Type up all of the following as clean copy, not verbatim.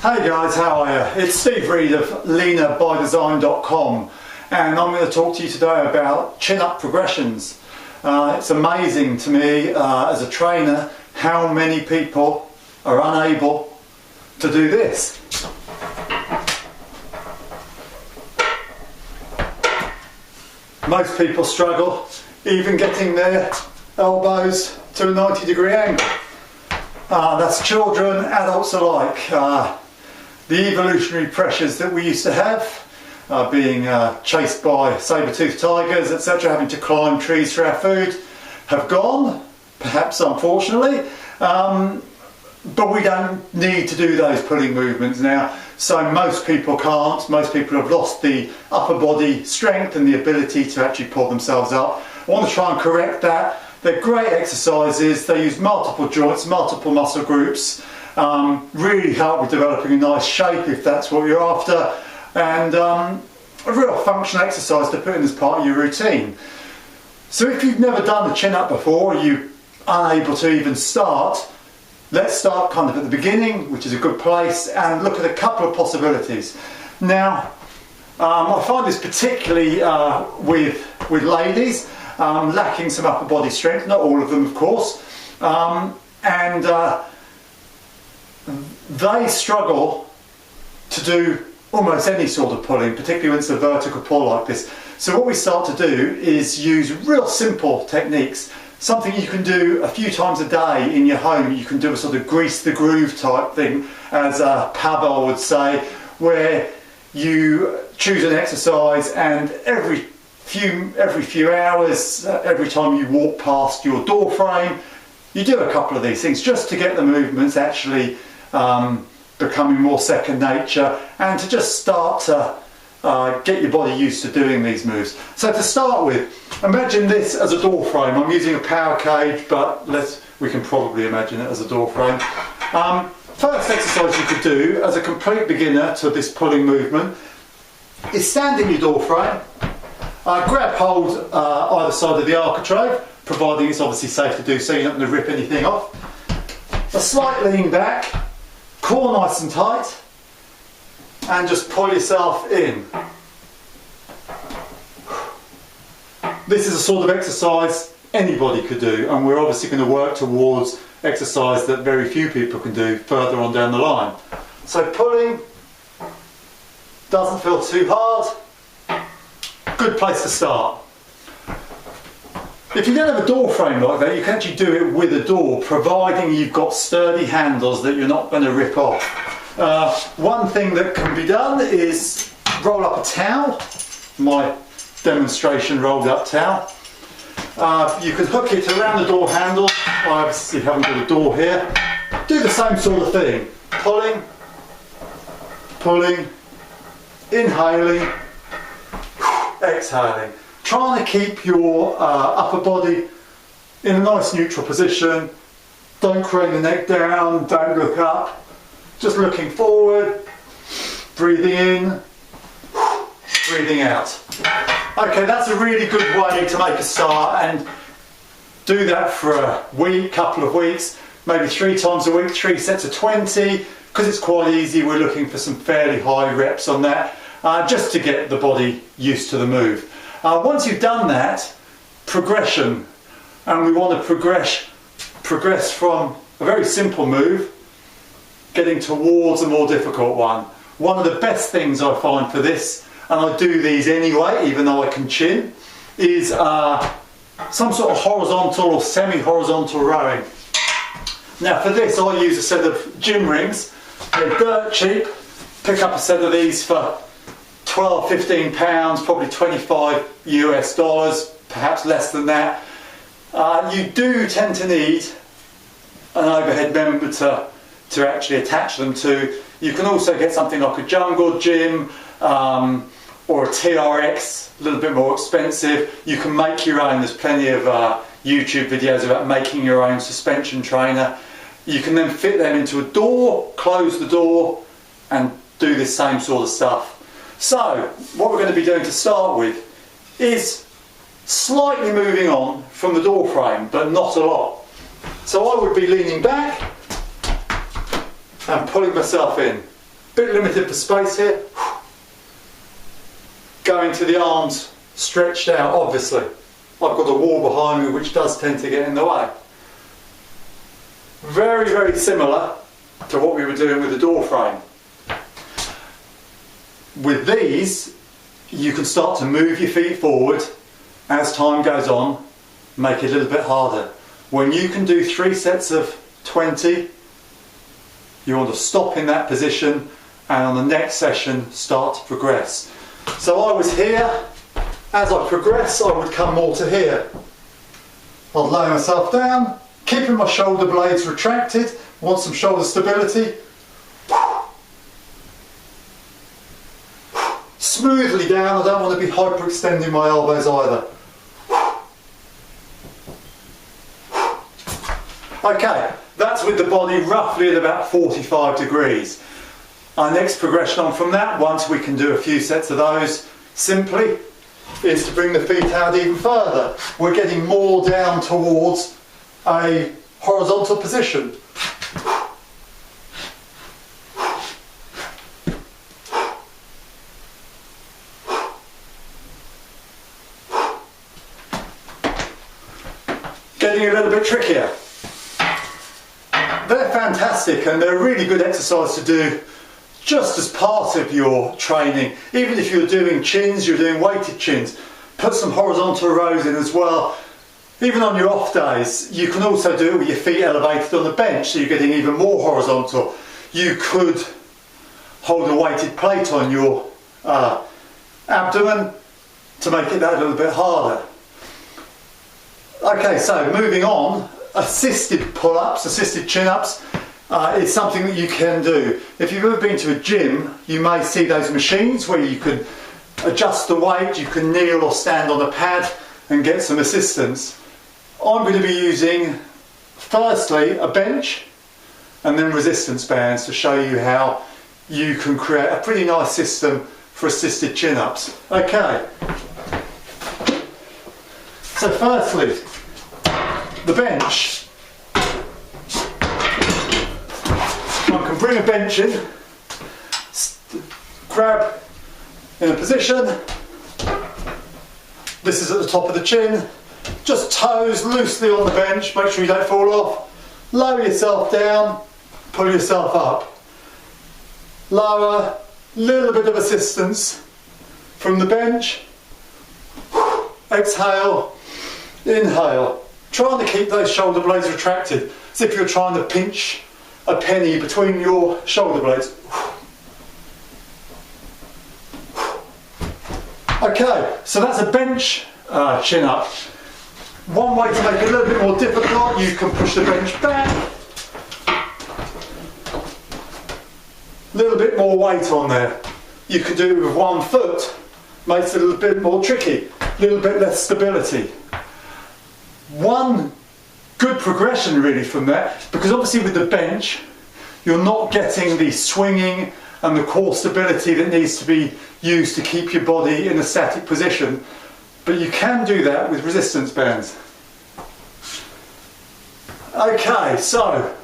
Hey guys, how are you? It's Steve Reed of leanerbydesign.com, and I'm going to talk to you today about chin-up progressions. It's amazing to me as a trainer how many people are unable to do this. Most people struggle even getting their elbows to a 90-degree angle. That's children, adults alike. The evolutionary pressures that we used to have, being chased by saber-toothed tigers, etc., having to climb trees for our food, have gone, perhaps unfortunately, but we don't need to do those pulling movements now, so most people can't. Most people have lost the upper body strength and the ability to actually pull themselves up. I want to try and correct that. They're great exercises, they use multiple joints, multiple muscle groups, really help with developing a nice shape if that's what you're after, and a real functional exercise to put in as part of your routine. So if you've never done the chin-up before, or you're unable to even start, let's start kind of at the beginning, which is a good place, and look at a couple of possibilities. Now, I find this particularly with ladies, lacking some upper body strength, not all of them of course, and they struggle to do almost any sort of pulling, particularly when it's a vertical pull like this. So what we start to do is use real simple techniques, something you can do a few times a day in your home. You can do a sort of grease the groove type thing, as Pavel would say, where you choose an exercise and every few hours, every time you walk past your door frame, you do a couple of these things just to get the movements actually becoming more second nature, and to just start to get your body used to doing these moves. So to start with, imagine this as a door frame. I'm using a power cage, but we can probably imagine it as a door frame. First exercise you could do as a complete beginner to this pulling movement is stand in your door frame. Grab hold either side of the architrave, providing it's obviously safe to do so, you're not going to rip anything off. A slight lean back, core nice and tight, and just pull yourself in. This is a sort of exercise anybody could do, and we're obviously going to work towards exercise that very few people can do further on down the line. So pulling doesn't feel too hard. Good place to start. If you don't have a door frame like that, you can actually do it with a door, providing you've got sturdy handles that you're not going to rip off. One thing that can be done is roll up a towel, my demonstration rolled up towel. You can hook it around the door handle. I obviously haven't got a door here. Do the same sort of thing. Pulling, pulling, inhaling, exhaling. Trying to keep your upper body in a nice neutral position. Don't crane the neck down, don't look up. Just looking forward, breathing in, breathing out. Okay, that's a really good way to make a start, and do that for a week, couple of weeks, maybe 3 times a week, 3 sets of 20. Because it's quite easy, we're looking for some fairly high reps on that, just to get the body used to the move. Once you've done that, progression, and we want to progress from a very simple move getting towards a more difficult one. One of the best things I find for this, and I do these anyway even though I can chin, is some sort of horizontal or semi-horizontal rowing. Now for this I use a set of gym rings. They're dirt cheap. Pick up a set of these for 12, 15 pounds, probably 25 US dollars, perhaps less than that. You do tend to need an overhead member to actually attach them to. You can also get something like a jungle gym or a TRX, a little bit more expensive. You can make your own. There's plenty of YouTube videos about making your own suspension trainer. You can then fit them into a door, close the door, and do this same sort of stuff. So what we're going to be doing to start with is slightly moving on from the door frame, but not a lot. So I would be leaning back and pulling myself in. Bit limited for space here. Going to the arms stretched out, obviously. I've got a wall behind me which does tend to get in the way. Very, very similar to what we were doing with the door frame. With these, you can start to move your feet forward as time goes on, make it a little bit harder. When you can do 3 sets of 20, you want to stop in that position and on the next session start to progress. So I was here, as I progress I would come more to here. I'll lay myself down, keeping my shoulder blades retracted, want some shoulder stability. Smoothly down, I don't want to be hyperextending my elbows either. Okay, that's with the body roughly at about 45 degrees. Our next progression on from that, once we can do a few sets of those, simply, is to bring the feet out even further. We're getting more down towards a horizontal position. Getting a little bit trickier. They're fantastic and they're a really good exercise to do just as part of your training. Even if you're doing chins, you're doing weighted chins, put some horizontal rows in as well. Even on your off days, you can also do it with your feet elevated on the bench, so you're getting even more horizontal. You could hold a weighted plate on your abdomen to make it that little bit harder. Okay, so moving on, assisted pull-ups, assisted chin-ups is something that you can do. If you've ever been to a gym, you may see those machines where you can adjust the weight, you can kneel or stand on a pad and get some assistance. I'm going to be using, firstly, a bench and then resistance bands to show you how you can create a pretty nice system for assisted chin-ups. Okay. So firstly, the bench. I can bring a bench in, grab in a position. This is at the top of the chin. Just toes loosely on the bench, make sure you don't fall off. Lower yourself down, pull yourself up. Lower, little bit of assistance from the bench. Exhale, inhale. Trying to keep those shoulder blades retracted, as if you're trying to pinch a penny between your shoulder blades. Okay, so that's a bench chin up. One way to make it a little bit more difficult, you can push the bench back. A little bit more weight on there. You can do it with 1 foot, makes it a little bit more tricky, a little bit less stability. One good progression really from that, because obviously with the bench you're not getting the swinging and the core stability that needs to be used to keep your body in a static position, but you can do that with resistance bands. Okay, so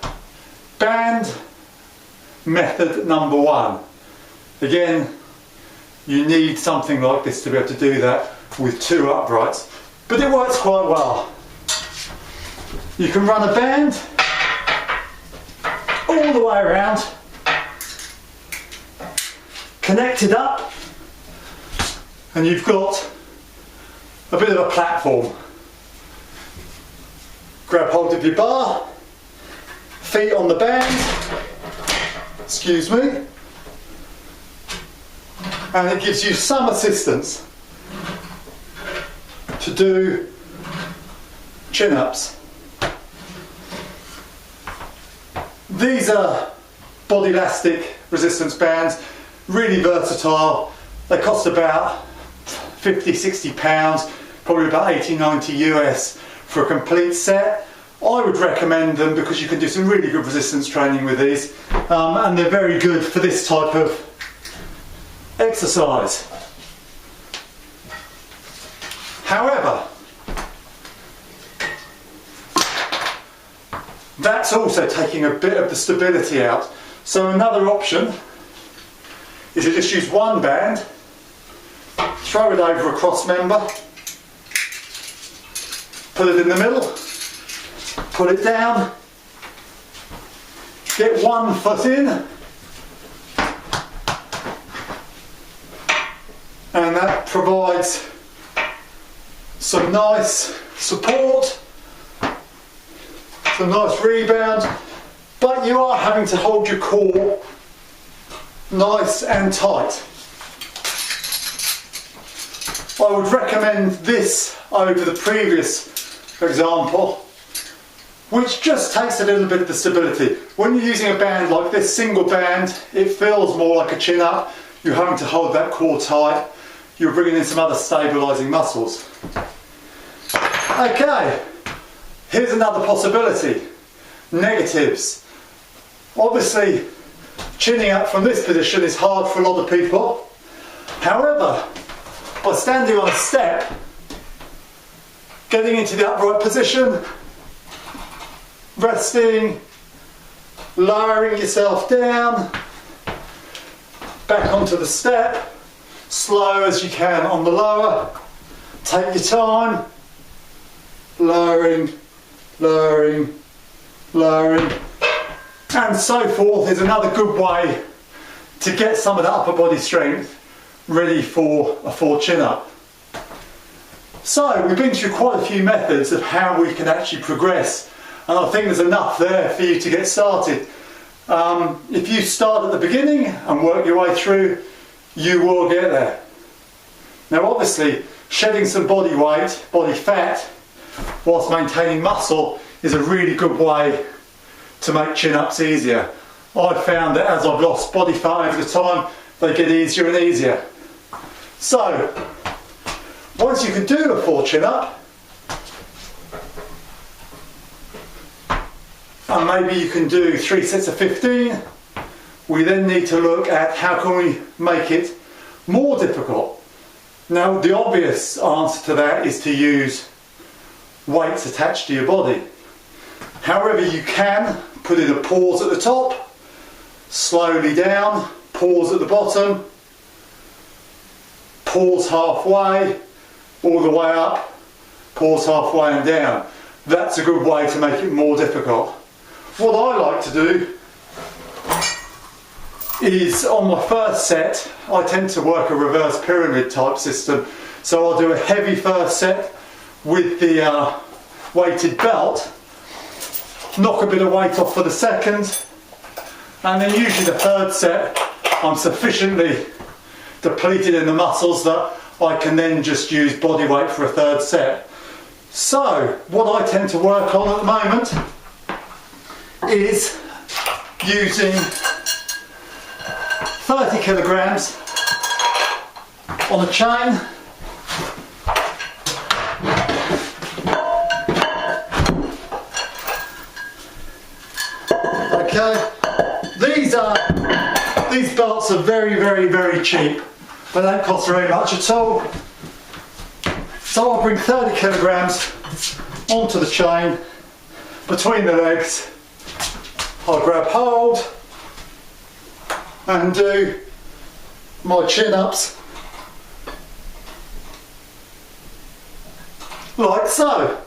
band method number 1. Again, you need something like this to be able to do that with 2 uprights, but it works quite well. You can run a band all the way around, connected up, and you've got a bit of a platform. Grab hold of your bar, feet on the band, excuse me, and it gives you some assistance to do chin-ups. These are body elastic resistance bands, really versatile. They cost about 50-60 pounds, probably about 80-90 US for a complete set. I would recommend them because you can do some really good resistance training with these, and they're very good for this type of exercise. However, that's also taking a bit of the stability out. So another option is you just use one band, throw it over a cross member, put it in the middle, put it down, get one foot in, and that provides some nice support, some nice rebound, but you are having to hold your core nice and tight. I would recommend this over the previous example, which just takes a little bit of the stability. When you're using a band like this, single band, it feels more like a chin up. You're having to hold that core tight. You're bringing in some other stabilising muscles. Okay, here's another possibility. Negatives. Obviously, chinning up from this position is hard for a lot of people. However, by standing on a step, getting into the upright position, resting, lowering yourself down, back onto the step, slow as you can on the lower, take your time, lowering, lowering, lowering, and so forth is another good way to get some of that upper body strength ready for a full chin up. So we've been through quite a few methods of how we can actually progress, and I think there's enough there for you to get started. If you start at the beginning and work your way through, you will get there. Now obviously, shedding some body weight, body fat, whilst maintaining muscle is a really good way to make chin-ups easier. I've found that as I've lost body fat over the time, they get easier and easier. So, once you can do a full chin-up, and maybe you can do 3 sets of 15, we then need to look at how can we make it more difficult. Now the obvious answer to that is to use weights attached to your body. However, you can put in a pause at the top, slowly down, pause at the bottom, pause halfway, all the way up, pause halfway and down. That's a good way to make it more difficult. What I like to do is on my first set, I tend to work a reverse pyramid type system. So I'll do a heavy first set with the weighted belt, knock a bit of weight off for the second, and then usually the third set I'm sufficiently depleted in the muscles that I can then just use body weight for a third set. So what I tend to work on at the moment is using 30 kilograms on a chain. Okay, these belts are very, very, very cheap. They don't cost very much at all. So I'll bring 30 kilograms onto the chain between the legs. I'll grab hold and do my chin-ups like so.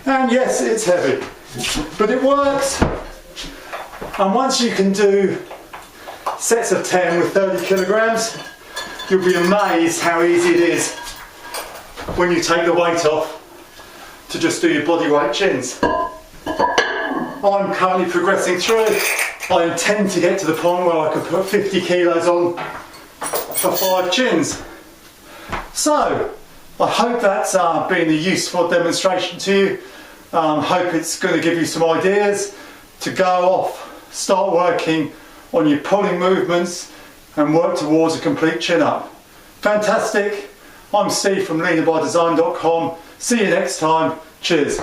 And yes, it's heavy, but it works. And once you can do sets of 10 with 30 kilograms, you'll be amazed how easy it is when you take the weight off to just do your body weight chins. I'm currently progressing through. I intend to get to the point where I can put 50 kilos on for 5 chins. So, I hope that's been a useful demonstration to you. Hope it's going to give you some ideas to go off, start working on your pulling movements and work towards a complete chin up. Fantastic. I'm Steve from leanerbydesign.com. See you next time. Cheers.